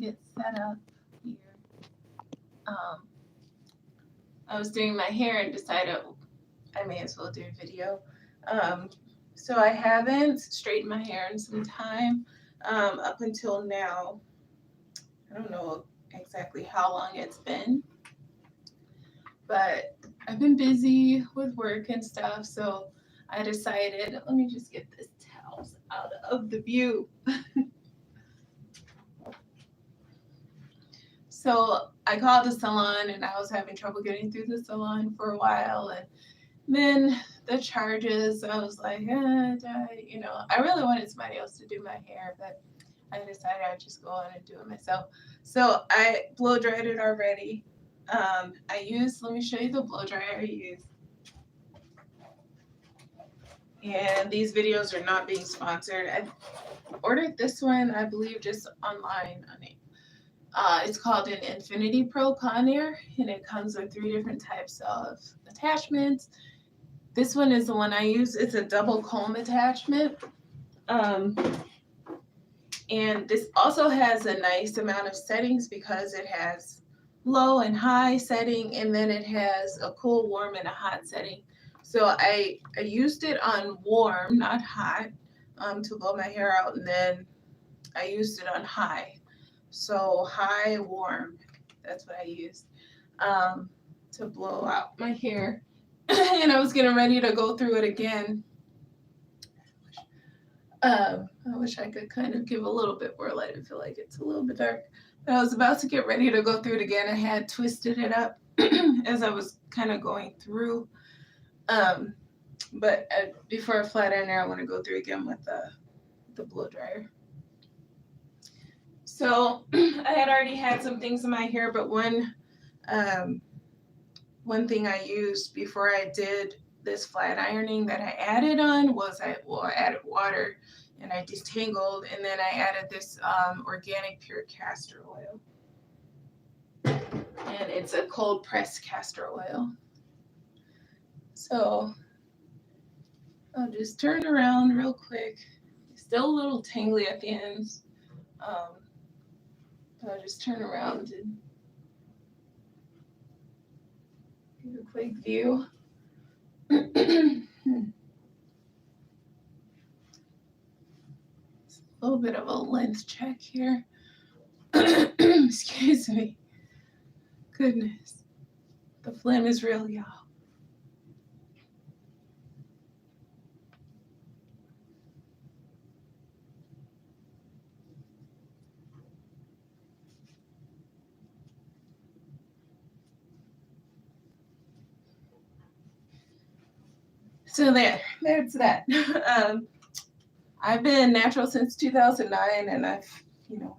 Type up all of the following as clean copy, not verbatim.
get set up here. I was doing my hair and decided I may as well do a video. So I haven't straightened my hair in some time, up until now. I don't know exactly how long it's been, but I've been busy with work and stuff, so I decided, let me just get this towels out of the view. So I called the salon and I was having trouble getting through the salon for a while, and then the charges, I was like, I really wanted somebody else to do my hair, but I decided I'd just go on and do it myself. So I blow dried it already. Let me show you the blow dryer I used. And these videos are not being sponsored. I ordered this one, I believe, just online on it. It's called an Infinity Pro Conair, and it comes with 3 different types of attachments. This one is the one I use. It's a double comb attachment. And this also has a nice amount of settings because it has low and high setting, and then it has a cool, warm, and a hot setting. So I used it on warm, not hot, to blow my hair out, and then I used it on high. So high, warm, that's what I used, to blow out my hair. And I was getting ready to go through it again. I wish I could kind of give a little bit more light. I feel like it's a little bit dark. But I was about to get ready to go through it again. I had twisted it up as I was kind of going through. But before I flat iron, I want to go through again with the blow dryer. So I had already had some things in my hair, but one thing I used before I did this flat ironing that I added on was I added water and I detangled, and then I added this organic pure castor oil. And it's a cold pressed castor oil. So I'll just turn around real quick. It's still a little tangly at the ends. I'll just turn around and give a quick view. It's a little bit of a length check here. Excuse me. Goodness. The phlegm is real, y'all. So there's that. I've been natural since 2009, and I've,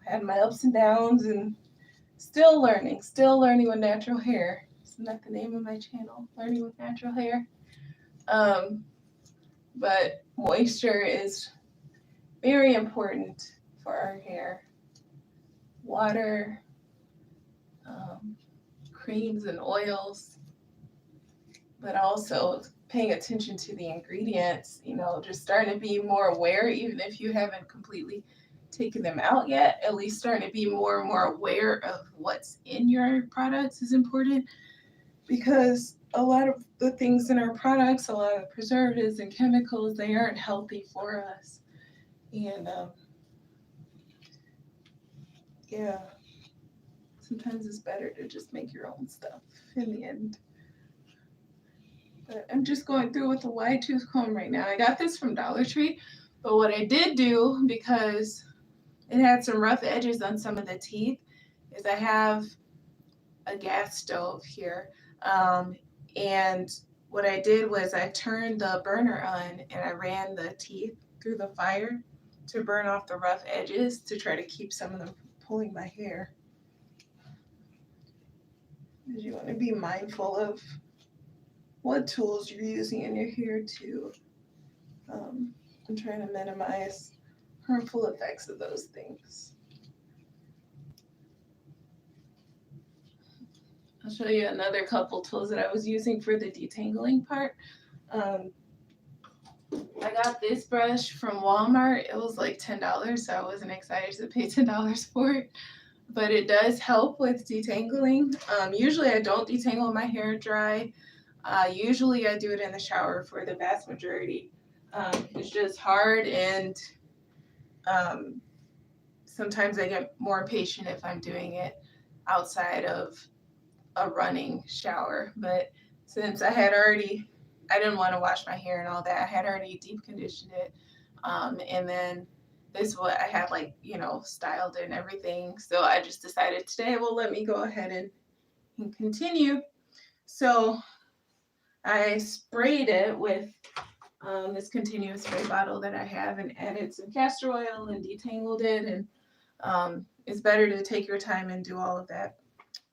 had my ups and downs, and still learning with natural hair. Isn't that the name of my channel? Learning with natural hair. But moisture is very important for our hair. Water, creams and oils, but also paying attention to the ingredients, just starting to be more aware, even if you haven't completely taken them out yet, at least starting to be more and more aware of what's in your products is important, because a lot of the things in our products, a lot of preservatives and chemicals, they aren't healthy for us. And sometimes it's better to just make your own stuff in the end. But I'm just going through with the wide tooth comb right now. I got this from Dollar Tree, but what I did do, because it had some rough edges on some of the teeth, is I have a gas stove here. And what I did was I turned the burner on and I ran the teeth through the fire to burn off the rough edges, to try to keep some of them from pulling my hair. Because you want to be mindful of what tools you're using in your hair too. I'm trying to minimize harmful effects of those things. I'll show you another couple tools that I was using for the detangling part. I got this brush from Walmart. It was like $10, so I wasn't excited to pay $10 for it. but it does help with detangling. Usually I don't detangle my hair dry. Usually I do it in the shower for the vast majority. It's just hard, and um, sometimes I get more impatient if I'm doing it outside of a running shower. But since I didn't want to wash my hair and all that. I had already deep conditioned it. And then this what I had, like, styled and everything. So I just decided today, well, let me go ahead and continue. So I sprayed it with this continuous spray bottle that I have, and added some castor oil and detangled it. And it's better to take your time and do all of that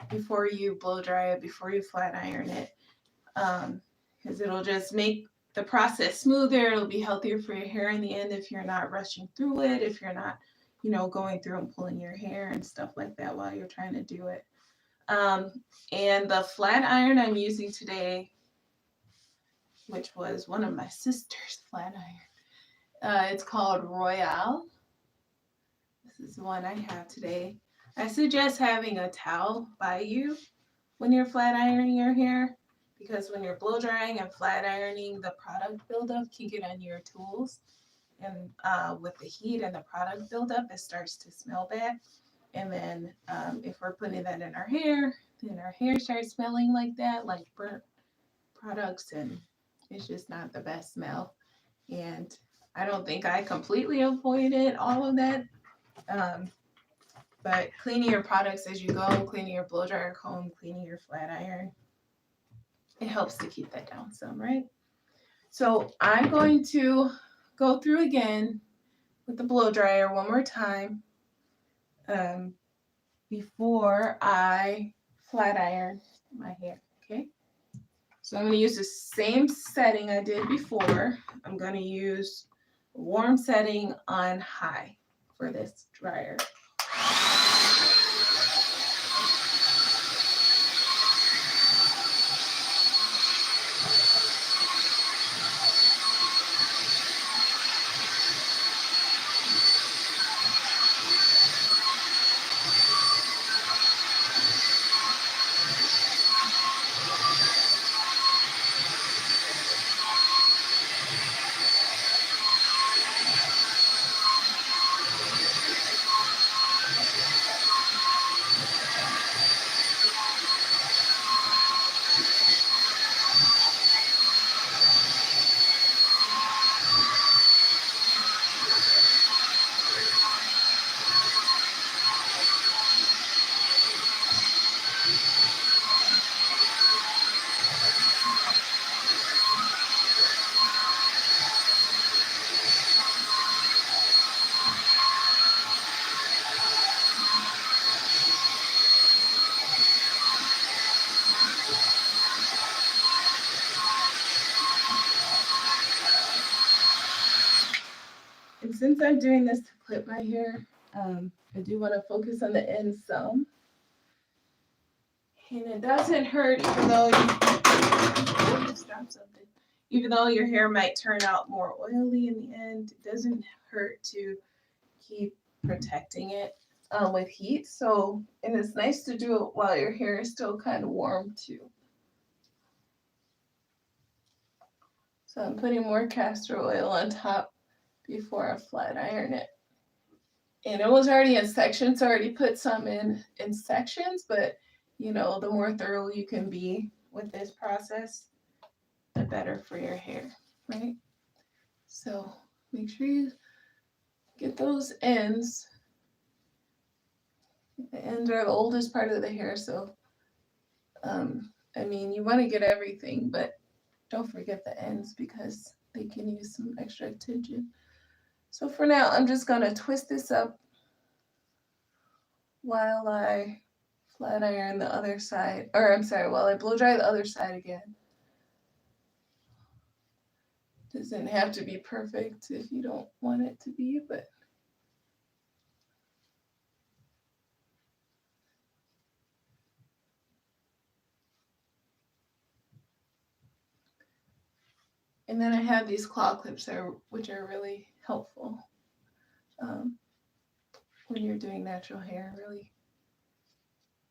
before you blow dry it, before you flat iron it, because it'll just make the process smoother. It'll be healthier for your hair in the end if you're not rushing through it, if you're not, going through and pulling your hair and stuff like that while you're trying to do it. And the flat iron I'm using today, which was one of my sister's flat iron, it's called Royale. This is the one I have today. I suggest having a towel by you when you're flat ironing your hair, because when you're blow drying and flat ironing, the product buildup can get on your tools. And with the heat and the product buildup, it starts to smell bad. And then if we're putting that in our hair, then our hair starts smelling like that, like burnt products, and it's just not the best smell. And I don't think I completely avoided all of that. Um, but cleaning your products as you go, cleaning your blow dryer comb, cleaning your flat iron, it helps to keep that down some, right? So I'm going to go through again with the blow dryer one more time um, before I flat iron my hair, okay? So I'm going to use the same setting I did before. I'm going to use a warm setting on high for this dryer. And since I'm doing this to clip my hair, I do want to focus on the ends some. And it doesn't hurt, just dropped something. Even though your hair might turn out more oily in the end, it doesn't hurt to keep protecting it with heat. So, and it's nice to do it while your hair is still kind of warm too. So I'm putting more castor oil on top before I flat iron it. And it was already in sections, so I already put some in sections, but the more thorough you can be with this process, the better for your hair, right? So make sure you get those ends. The ends are the oldest part of the hair, so you want to get everything, but don't forget the ends because they can use some extra attention. So for now, I'm just gonna twist this up while I flat iron the other side, or I'm sorry, while I blow dry the other side again. Doesn't have to be perfect if you don't want it to be, but and then I have these claw clips which are really helpful when you're doing natural hair. Really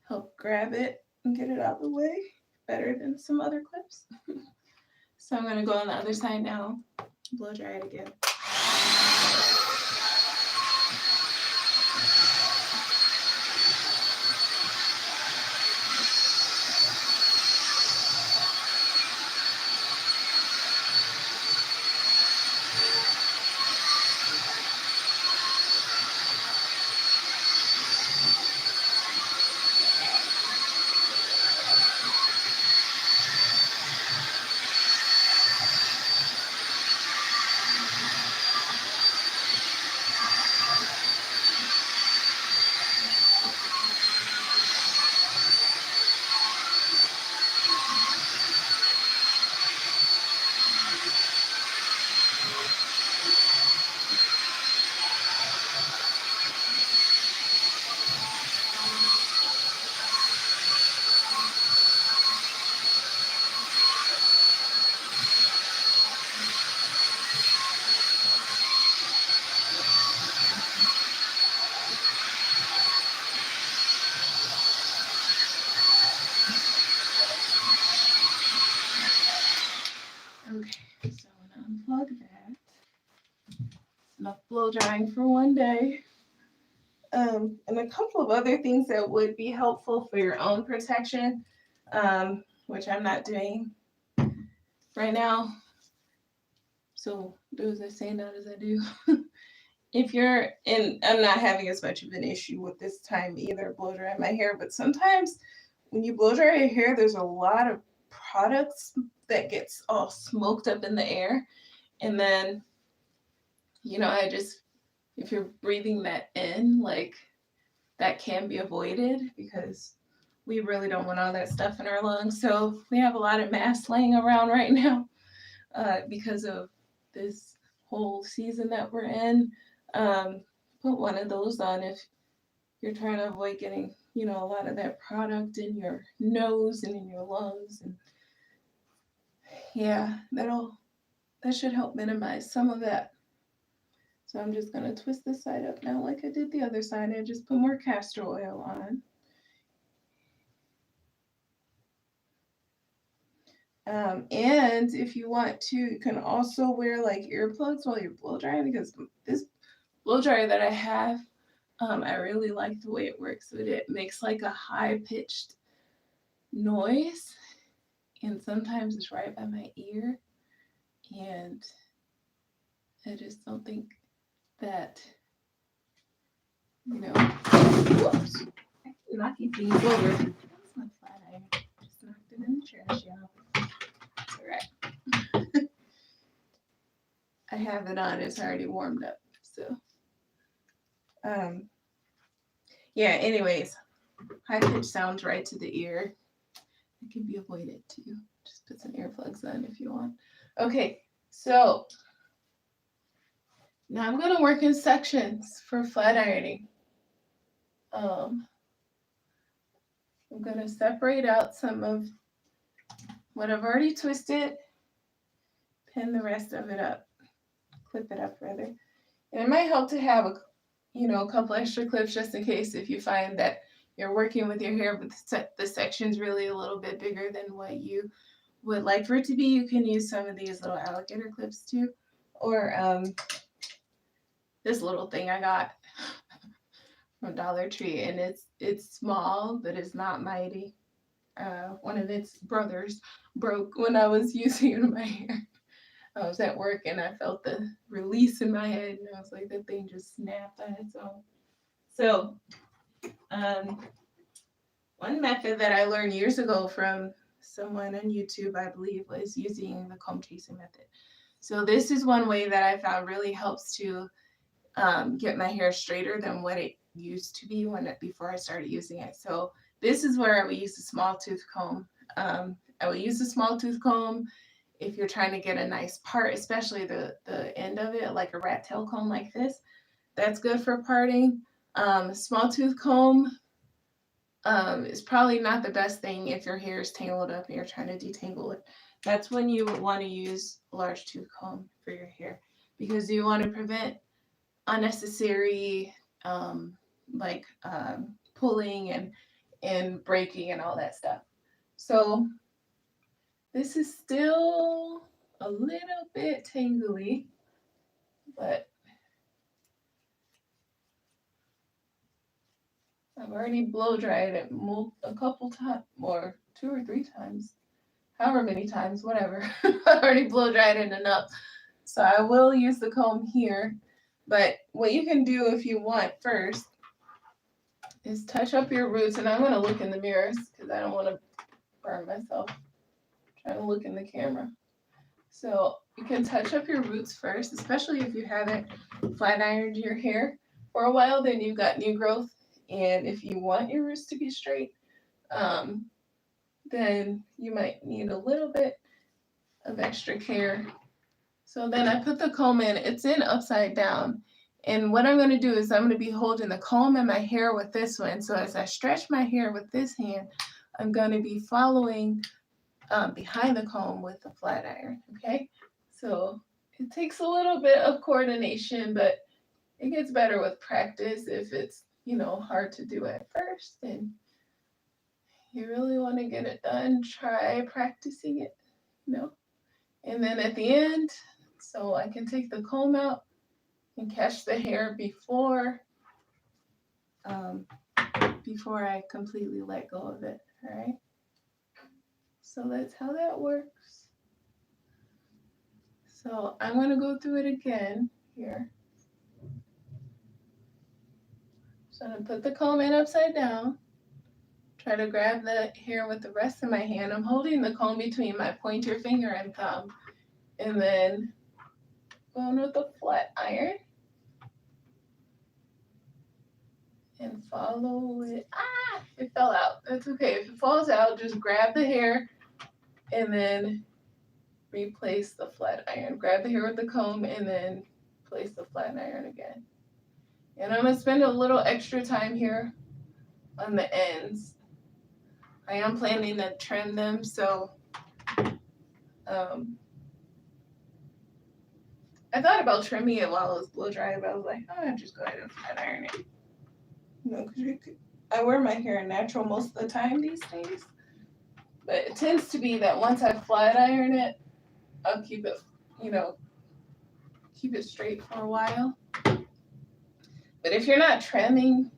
help grab it and get it out of the way better than some other clips. So I'm going to go on the other side now, blow dry it again. Okay, so I'm going to unplug that. Enough blow drying for one day. And a couple of other things that would be helpful for your own protection, which I'm not doing right now. So do as I say, not as I do. If you're in, I'm not having as much of an issue with this time either, blow dry my hair, but sometimes when you blow dry your hair, there's a lot of products that gets all smoked up in the air. And then, if you're breathing that in, like, that can be avoided because we really don't want all that stuff in our lungs. So we have a lot of masks laying around right now because of this whole season that we're in. Put one of those on if you're trying to avoid getting, a lot of that product in your nose and in your lungs. And yeah, that should help minimize some of that. So I'm just going to twist this side up now like I did the other side. I just put more castor oil on. And if you want to, you can also wear like earplugs while you're blow drying, because this blow dryer that I have, I really like the way it works with it. It makes like a high pitched noise, and sometimes it's right by my ear, and I just don't think that, whoops, knocking things over. That's my flat iron. Just knocked it in the trash, y'all. It's alright. I have it on, it's already warmed up. So yeah, anyways, high pitch sounds right to the ear. It can be avoided too. Just put some earplugs on if you want. Okay, so now I'm gonna work in sections for flat ironing. I'm gonna separate out some of what I've already twisted, pin the rest of it up, clip it up rather. And it might help to have a couple extra clips just in case if you find that you're working with your hair, but the section's really a little bit bigger than what you would like for it to be. You can use some of these little alligator clips too, or this little thing I got from Dollar Tree, and it's small, but it's not mighty. One of its brothers broke when I was using it in my hair. I was at work and I felt the release in my head, and I was like, that thing just snapped on its own. So, one method that I learned years ago from someone on YouTube, I believe, was using the comb chasing method. So this is one way that I found really helps to get my hair straighter than what it used to be before I started using it. So this is where I would use a small tooth comb. I would use a small tooth comb if you're trying to get a nice part, especially the end of it, like a rat tail comb like this. That's good for parting. Small tooth comb is probably not the best thing if your hair is tangled up and you're trying to detangle it. That's when you would want to use a large tooth comb for your hair, because you want to prevent unnecessary pulling and breaking and all that stuff. So this is still a little bit tangly, but I've already blow dried it a couple times, or 2 or 3 times, however many times, whatever. I already blow dried it enough. So I will use the comb here. But what you can do if you want first is touch up your roots. And I'm going to look in the mirrors because I don't want to burn myself trying to look in the camera. So you can touch up your roots first, especially if you haven't flat ironed your hair for a while, then you've got new growth. And if you want your roots to be straight, then you might need a little bit of extra care. So then I put the comb in. It's in upside down. And what I'm going to do is I'm going to be holding the comb in my hair with this one. So as I stretch my hair with this hand, I'm going to be following behind the comb with the flat iron. Okay? So it takes a little bit of coordination, but it gets better with practice. If it's, hard to do at first and you really want to get it done, try practicing it, And then at the end, so I can take the comb out and catch the hair before I completely let go of it. All right. So that's how that works. So I'm going to go through it again here. So I'm going to put the comb in upside down. Try to grab the hair with the rest of my hand. I'm holding the comb between my pointer finger and thumb. And then going with the flat iron. And follow it. It fell out. That's okay. If it falls out, just grab the hair and then replace the flat iron. Grab the hair with the comb and then place the flat iron again. And I'm going to spend a little extra time here on the ends. I am planning to trim them, so I thought about trimming it while it was blow dry, but I was like, I'll just go ahead and flat iron it. Because I wear my hair natural most of the time these days. But it tends to be that once I flat iron it, I'll keep it, keep it straight for a while. But if you're not trimming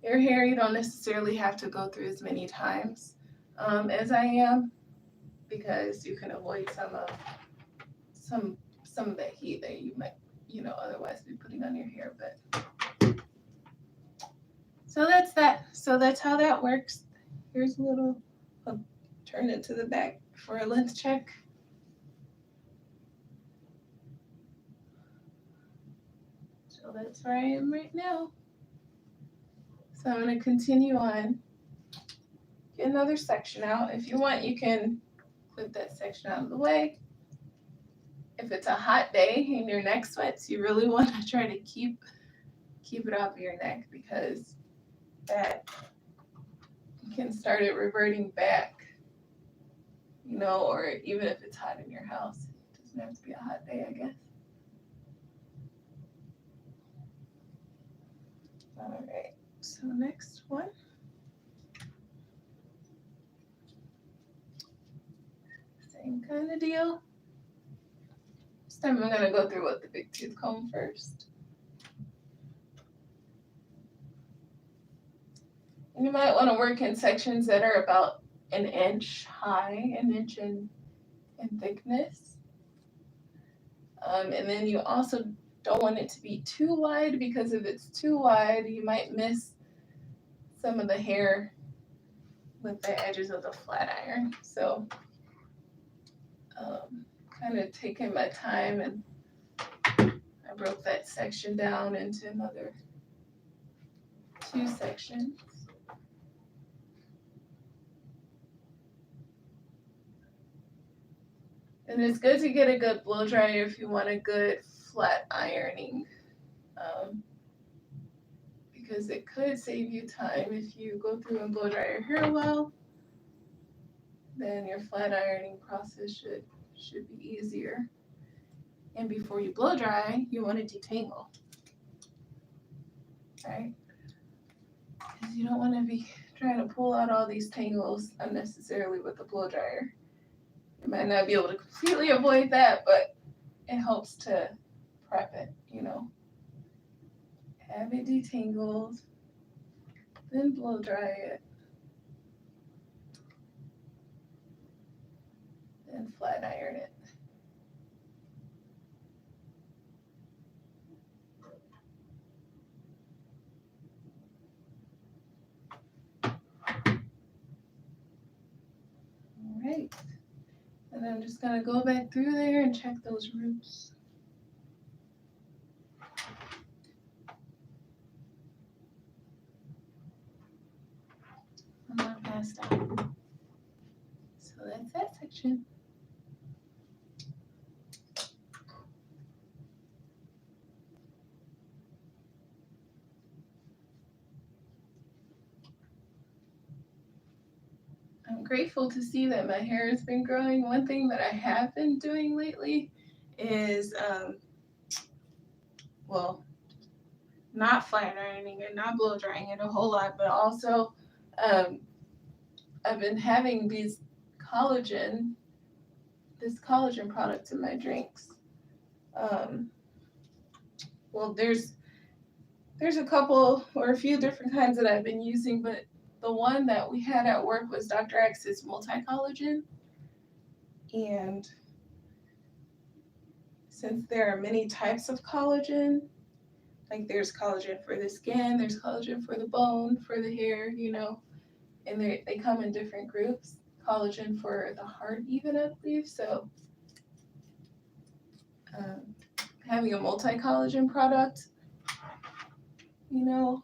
your hair, you don't necessarily have to go through as many times as I am, because you can avoid some of the heat that you might, otherwise be putting on your hair. But so that's that. So that's how that works. Here's a little, I'll turn it to the back for a length check. So that's where I am right now. So I'm going to continue on. Get another section out. If you want, you can clip that section out of the way. If it's a hot day and your neck sweats, you really want to try to keep it off your neck, because that can start it reverting back, or even if it's hot in your house. It doesn't have to be a hot day, I guess. All right, so next one. Same kind of deal. This time I'm going to go through with the big tooth comb first. And you might want to work in sections that are about an inch high, an inch in thickness. And then you also don't want it to be too wide, because if it's too wide, you might miss some of the hair with the edges of the flat iron. So kind of taking my time, and I broke that section down into another 2 sections. And it's good to get a good blow dryer if you want a good flat ironing, because it could save you time. If you go through and blow dry your hair well, then your flat ironing process should be easier. And before you blow dry, you want to detangle, right? Because you don't want to be trying to pull out all these tangles unnecessarily with the blow dryer. You might not be able to completely avoid that, but it helps to prep it, you know. Have it detangled, then blow dry it, then flat iron it. All right. And I'm just going to go back through there and check those roots. I'm not passed out. So that's that section. I'm grateful to see that my hair has been growing. One thing that I have been doing lately is, well, not flat ironing it, not blow drying it a whole lot, but also I've been having this collagen products in my drinks. Well, there's a couple or a few different kinds that I've been using, but the one that we had at work was Dr. X's multi-collagen. And since there are many types of collagen, like there's collagen for the skin, there's collagen for the bone, for the hair, you know, and they come in different groups. Collagen for the heart even, I believe. So having a multi-collagen product, you know,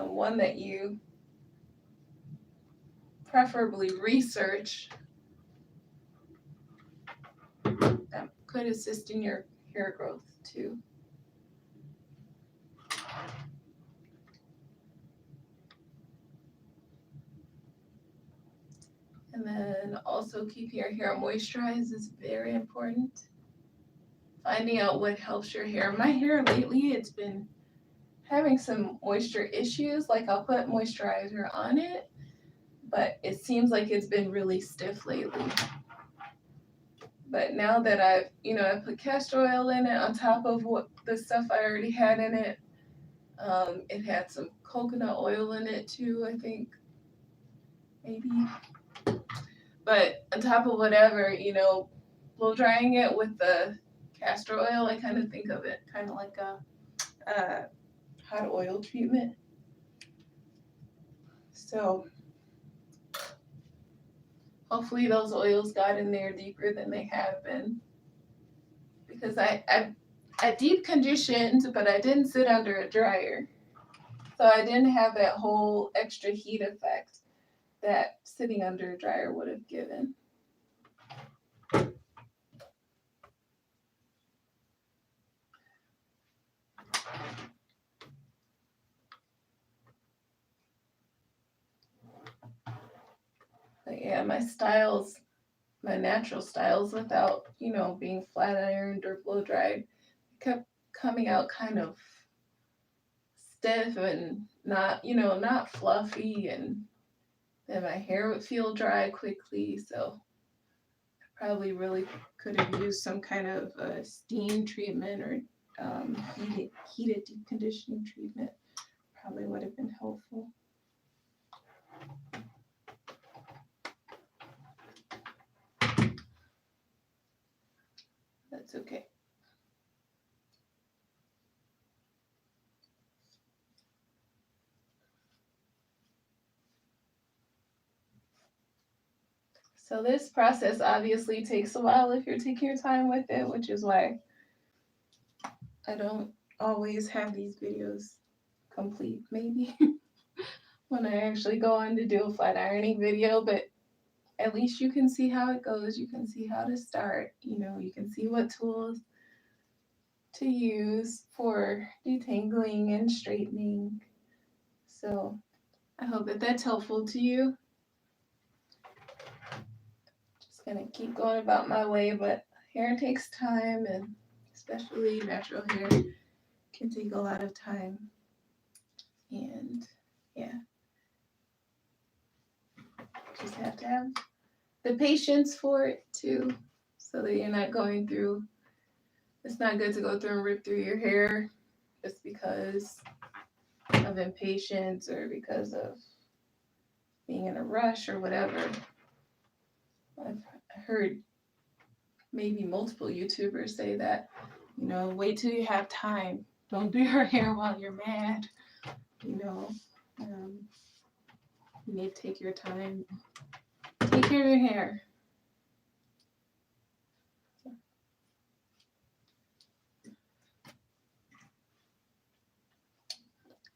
one that you preferably research that could assist in your hair growth too. And then also keeping your hair moisturized is very important. Finding out what helps your hair. My hair lately, it's been having some moisture issues. Like I'll put moisturizer on it, but it seems like it's been really stiff lately. But now that I put castor oil in it on top of what the stuff I already had in it. It had some coconut oil in it too, I think. Maybe. But on top of whatever, blow drying it with the castor oil, I kind of think of it kind of like a hot oil treatment. So hopefully those oils got in there deeper than they have been. Because I deep conditioned, but I didn't sit under a dryer. So I didn't have that whole extra heat effect that sitting under a dryer would have given. But yeah, my natural styles without, being flat ironed or blow dried, kept coming out kind of stiff and not fluffy, and then my hair would feel dry quickly. So I probably really could have used some kind of steam treatment or heated deep conditioning treatment. Probably would have been helpful. That's okay. So this process obviously takes a while if you're taking your time with it, which is why I don't always have these videos complete, maybe, when I actually go on to do a flat ironing video, but at least you can see how it goes. You can see how to start, you can see what tools to use for detangling and straightening. So I hope that that's helpful to you. Just gonna keep going about my way, but hair takes time, and especially natural hair can take a lot of time. And yeah. Just have to have the patience for it too, so that you're not going through. It's not good to go through and rip through your hair just because of impatience or because of being in a rush or whatever. I've heard maybe multiple YouTubers say that, wait till you have time. Don't do your hair while you're mad. You need to take your time. Take care of your hair.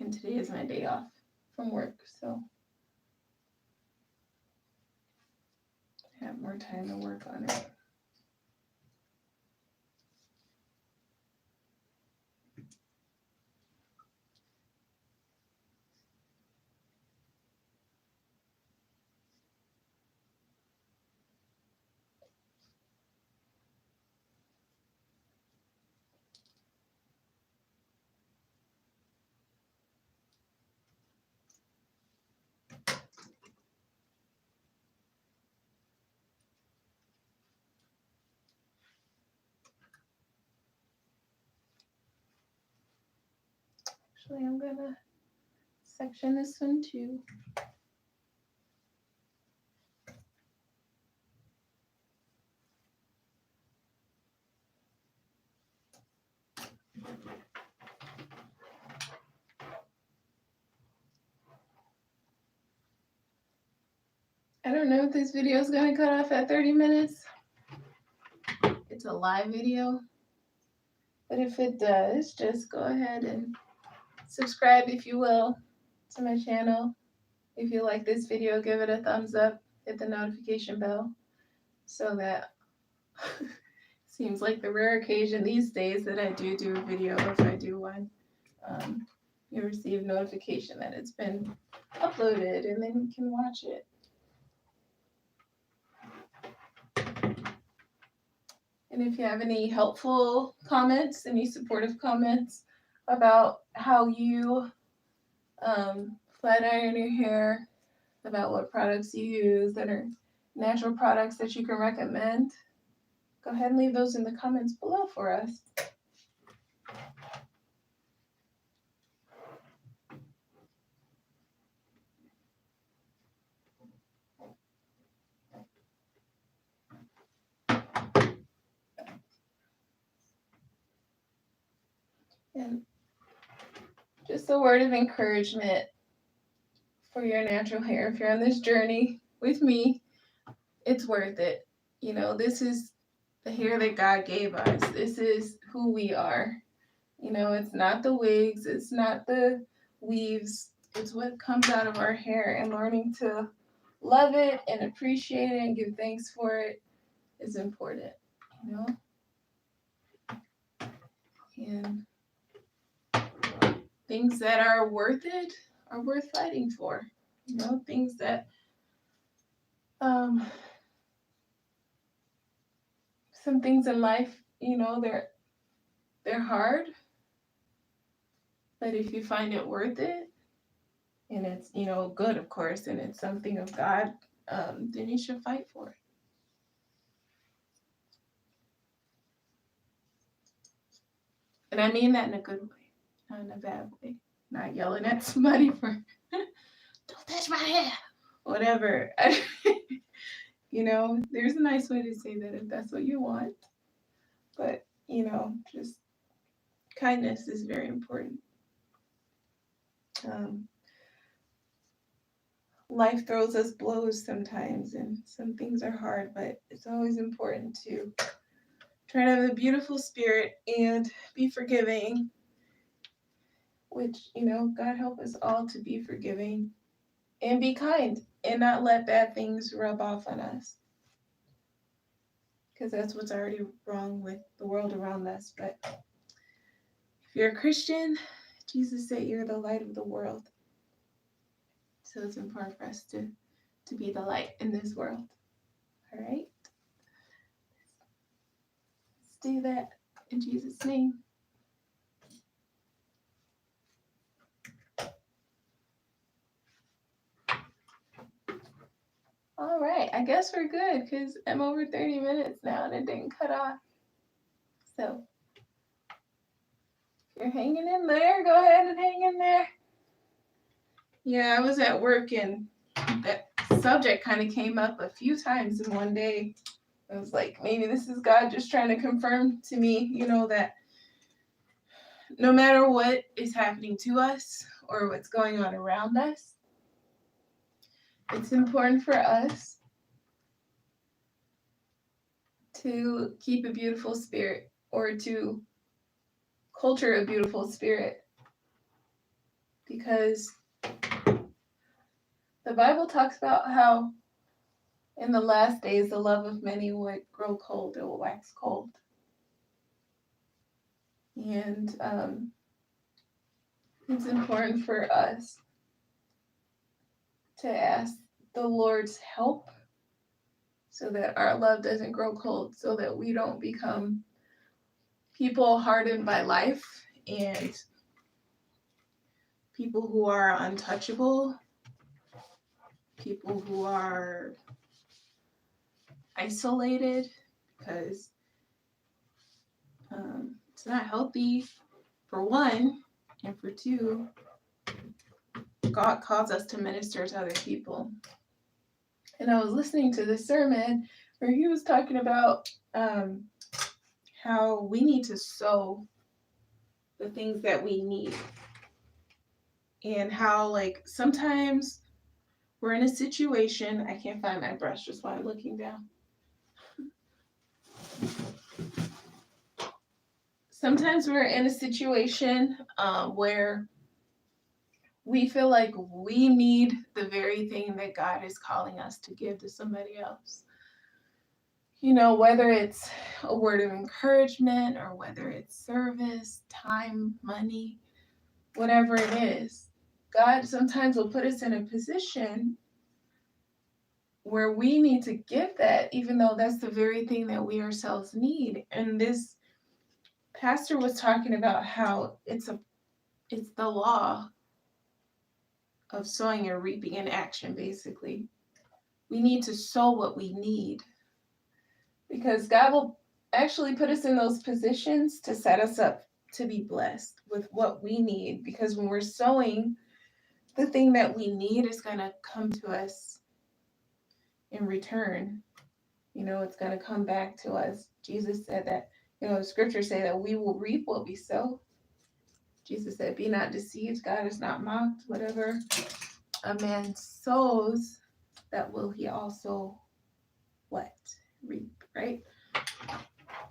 And today is my day off from work, so I have more time to work on it. Actually, I'm gonna section this one too. I don't know if this video is gonna cut off at 30 minutes. It's a live video. But if it does, just go ahead and subscribe, if you will, to my channel. If you like this video, give it a thumbs up, hit the notification bell, so that seems like the rare occasion these days that I do a video. If I do one, you receive notification that it's been uploaded, and then you can watch it. And if you have any helpful comments, any supportive comments about how you flat iron your hair, about what products you use that are natural products that you can recommend, go ahead and leave those in the comments below for us. And just a word of encouragement for your natural hair. If you're on this journey with me, it's worth it. This is the hair that God gave us. This is who we are. It's not the wigs, it's not the weaves. It's what comes out of our hair, and learning to love it and appreciate it and give thanks for it is important, And things that are worth it are worth fighting for. Things that some things in life, they're hard. But if you find it worth it, and it's, good, of course, and it's something of God, then you should fight for it. And I mean that in a good way, not in a bad way. Not yelling at somebody for, don't touch my hair, whatever. There's a nice way to say that if that's what you want. But, just kindness is very important. Life throws us blows sometimes, and some things are hard, but it's always important to try to have a beautiful spirit and be forgiving, which, God help us all to be forgiving and be kind and not let bad things rub off on us, because that's what's already wrong with the world around us. But if you're a Christian, Jesus said you're the light of the world. So it's important for us to be the light in this world. All right? Let's do that in Jesus' name. All right, I guess we're good because I'm over 30 minutes now and it didn't cut off. So if you're hanging in there, go ahead and hang in there. Yeah, I was at work and that subject kind of came up a few times in one day. I was like, maybe this is God just trying to confirm to me, that no matter what is happening to us or what's going on around us, it's important for us to keep a beautiful spirit or to culture a beautiful spirit, because the Bible talks about how in the last days the love of many would grow cold, it will wax cold. And it's important for us to ask the Lord's help so that our love doesn't grow cold, so that we don't become people hardened by life and people who are untouchable, people who are isolated, because it's not healthy, for one, and for two, God calls us to minister to other people. And I was listening to this sermon where he was talking about how we need to sow the things that we need, and how sometimes we're in a situation. I can't find my brush just while I'm looking down. Sometimes we're in a situation where we feel like we need the very thing that God is calling us to give to somebody else. Whether it's a word of encouragement or whether it's service, time, money, whatever it is, God sometimes will put us in a position where we need to give that, even though that's the very thing that we ourselves need. And this pastor was talking about how it's the law of sowing and reaping in action, basically. We need to sow what we need, because God will actually put us in those positions to set us up to be blessed with what we need, because when we're sowing, the thing that we need is going to come to us in return. It's going to come back to us. Jesus said that, the scriptures say that we will reap what we sow. Jesus said, be not deceived, God is not mocked. Whatever a man sows, that will he also what? Reap, right?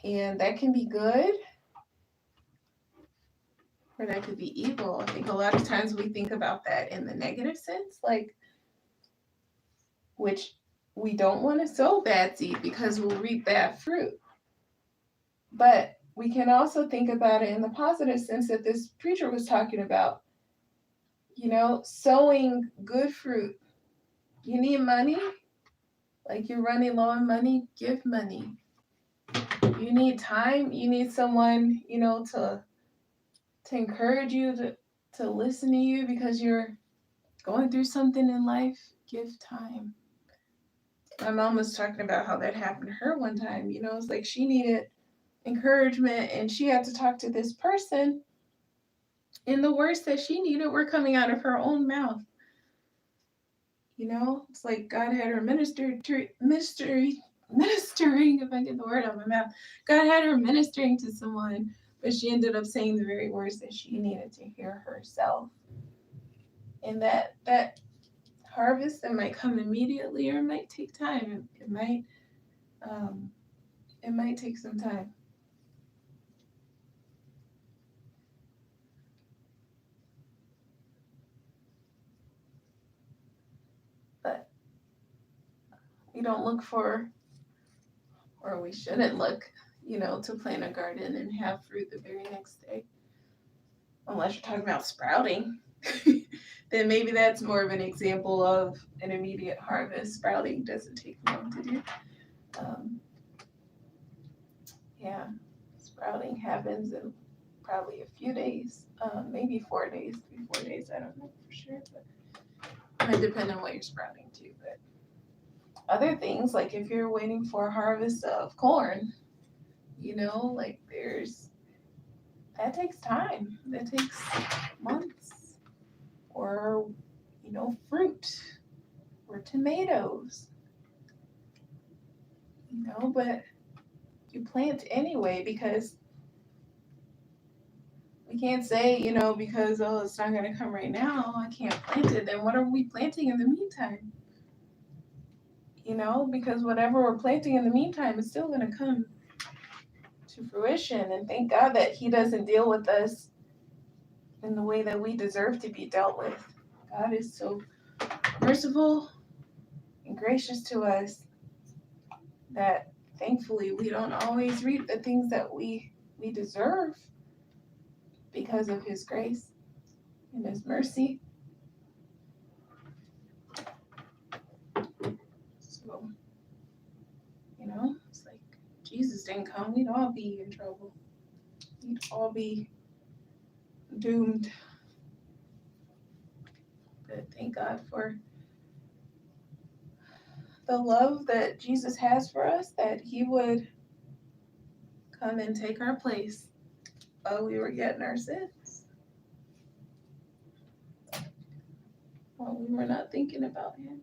And that can be good, or that could be evil. I think a lot of times we think about that in the negative sense, which we don't want to sow bad seed because we'll reap bad fruit. But we can also think about it in the positive sense that this preacher was talking about, sowing good fruit. You need money? You're running low on money? Give money. You need time? You need someone, to encourage you, to listen to you because you're going through something in life? Give time. My mom was talking about how that happened to her one time. It's like she needed encouragement and she had to talk to this person, and the words that she needed were coming out of her own mouth. It's like God had her ministering, if I get the word out of my mouth. God had her ministering to someone, but she ended up saying the very words that she needed to hear herself. And that harvest, that might come immediately or it might take time. It might take some time. But we don't look for, or we shouldn't look, to plant a garden and have fruit the very next day. Unless you're talking about sprouting, then maybe that's more of an example of an immediate harvest. Sprouting doesn't take long to do. Sprouting happens in probably a few days, maybe 4 days, 3-4 days. I don't know for sure, but it might depend on what you're sprouting to. But other things, like if you're waiting for a harvest of corn, like that takes time. That takes months. Or, fruit or tomatoes, but you plant anyway because we can't say, because, oh, it's not going to come right now, I can't plant it. Then what are we planting in the meantime? Because whatever we're planting in the meantime is still going to come to fruition. And thank God that He doesn't deal with us in the way that we deserve to be dealt with. God is so merciful and gracious to us that thankfully we don't always reap the things that we deserve because of His grace and His mercy. So, it's like Jesus didn't come, we'd all be in trouble. We'd all be doomed. But thank God for the love that Jesus has for us, that He would come and take our place while we were yet in our sins, while we were not thinking about Him.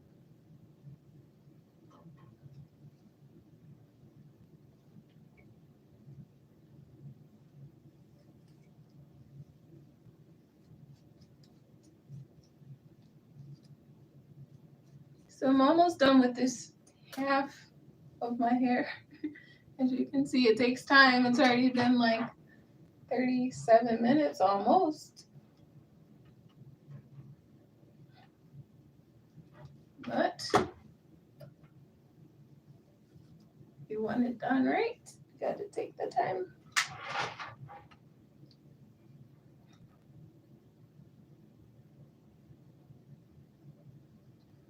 So I'm almost done with this half of my hair. As you can see, it takes time. It's already been like 37 minutes almost. But if you want it done right, you got to take the time.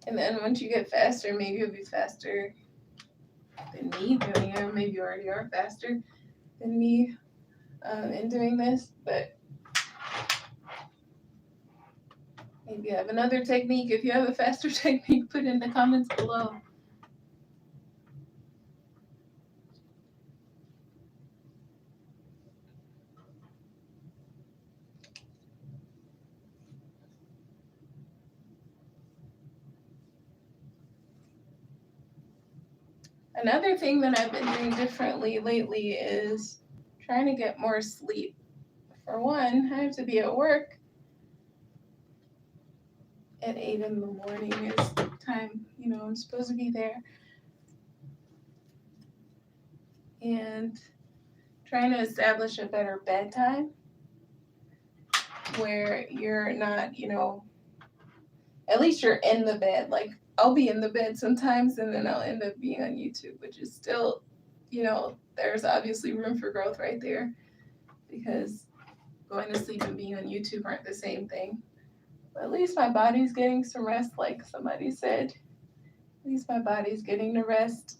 And then once you get faster, maybe you'll be faster than me doing it. Maybe you already are faster than me in doing this. But maybe you have another technique. If you have a faster technique, put in the comments below. Another thing that I've been doing differently lately is trying to get more sleep. For one, I have to be at work at 8 in the morning is the time, I'm supposed to be there. And trying to establish a better bedtime where you're not, at least you're in the bed. Like, I'll be in the bed sometimes and then I'll end up being on YouTube, which is still, there's obviously room for growth right there because going to sleep and being on YouTube aren't the same thing. But at least my body's getting some rest, like somebody said. At least my body's getting the rest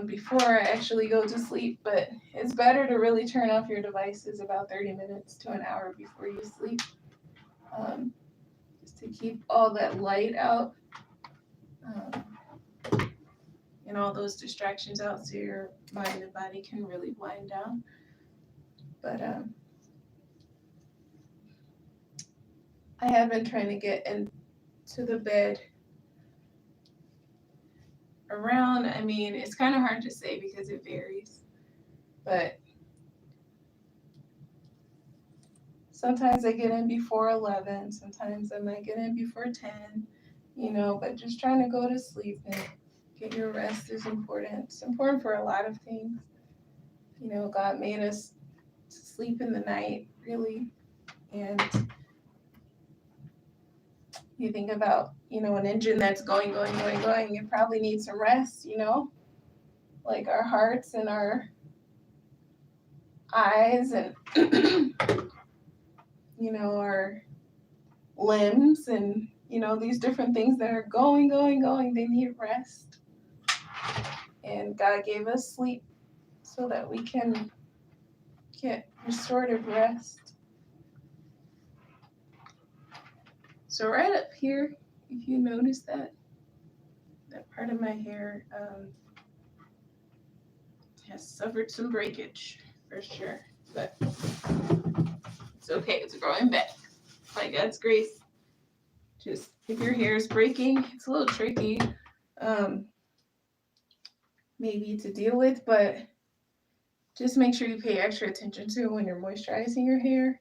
before I actually go to sleep. But it's better to really turn off your devices about 30 minutes to an hour before you sleep. Just to keep all that light out and all those distractions out so your mind and body can really wind down. But I have been trying to get into the bed around, it's kind of hard to say because it varies, but sometimes I get in before 11, sometimes I might get in before 10, but just trying to go to sleep and get your rest is important. It's important for a lot of things. God made us to sleep in the night, really, and you think about, an engine that's going, it probably needs some rest, like our hearts and our eyes and, our limbs and, these different things that are going, they need rest. And God gave us sleep so that we can get restorative rest. So right up here, if you notice that part of my hair has suffered some breakage for sure, but it's okay. It's growing back by God's grace. Just if your hair is breaking, it's a little tricky, maybe to deal with, but just make sure you pay extra attention to it when you're moisturizing your hair.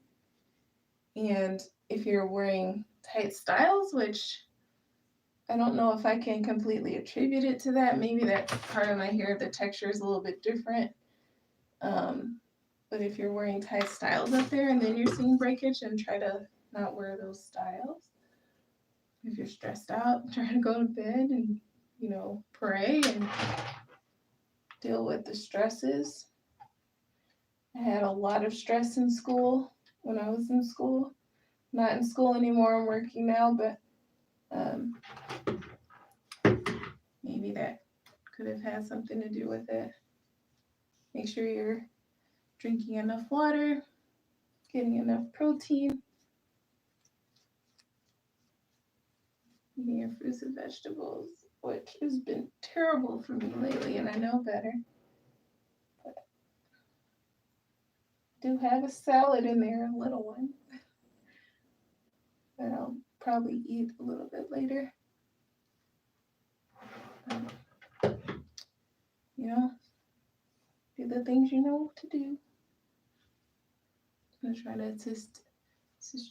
And if you're wearing tight styles, which I don't know if I can completely attribute it to that. Maybe that part of my hair, the texture is a little bit different. But if you're wearing tight styles up there and then you're seeing breakage, and try to not wear those styles. If you're stressed out, try to go to bed and, pray and deal with the stresses. I had a lot of stress in school when I was in school. Not in school anymore, I'm working now, but maybe that could have had something to do with it. Make sure you're drinking enough water, getting enough protein, eating your fruits and vegetables, which has been terrible for me lately, and I know better. But I do have a salad in there, a little one, that I'll probably eat a little bit later. Do the things you know to do. I'm going to try to assist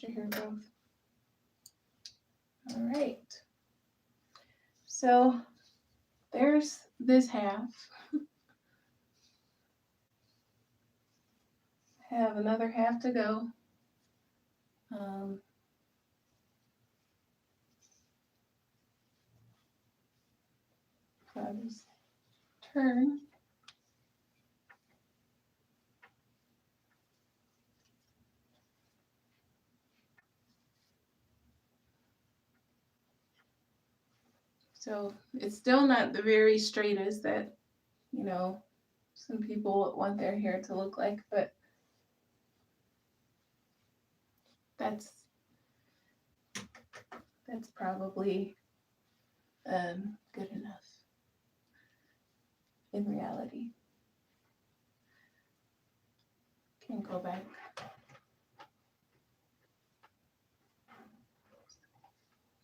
your hair growth. All right. So there's this half. I have another half to go. I'll just turn. So it's still not the very straightest that, some people want their hair to look like, but that's probably good enough in reality. Can go back.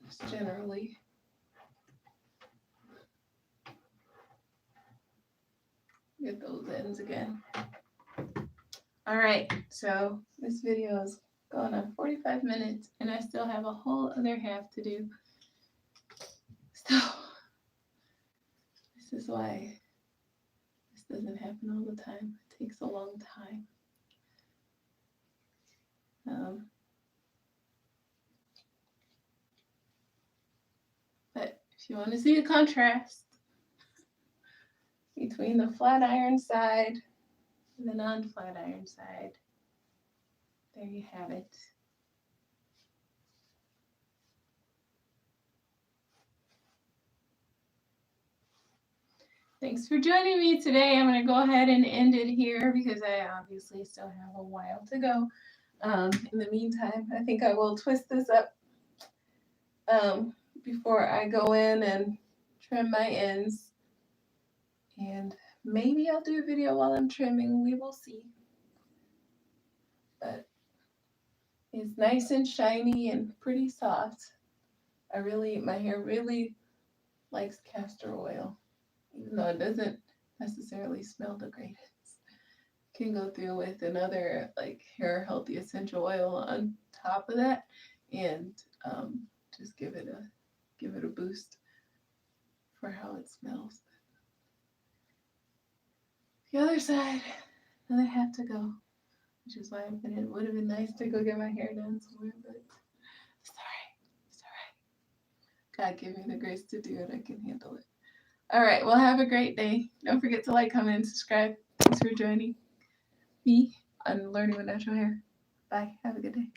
Just generally. Get those ends again. All right, so this video is going on 45 minutes, and I still have a whole other half to do. So this is why this doesn't happen all the time. It takes a long time. But if you want to see the contrast between the flat iron side and the non-flat iron side, there you have it. Thanks for joining me today. I'm going to go ahead and end it here because I obviously still have a while to go. In the meantime, I think I will twist this up before I go in and trim my ends. And maybe I'll do a video while I'm trimming. We will see. But it's nice and shiny and pretty soft. My hair really likes castor oil, even though it doesn't necessarily smell the greatest. Can go through with another hair healthy essential oil on top of that, and just give it a boost for how it smells. The other side, another half to go, which is why it would have been nice to go get my hair done somewhere, but it's all right. God give me the grace to do it. I can handle it. All right. Well, have a great day. Don't forget to like, comment, and subscribe. Thanks for joining me on Learning with Natural Hair. Bye. Have a good day.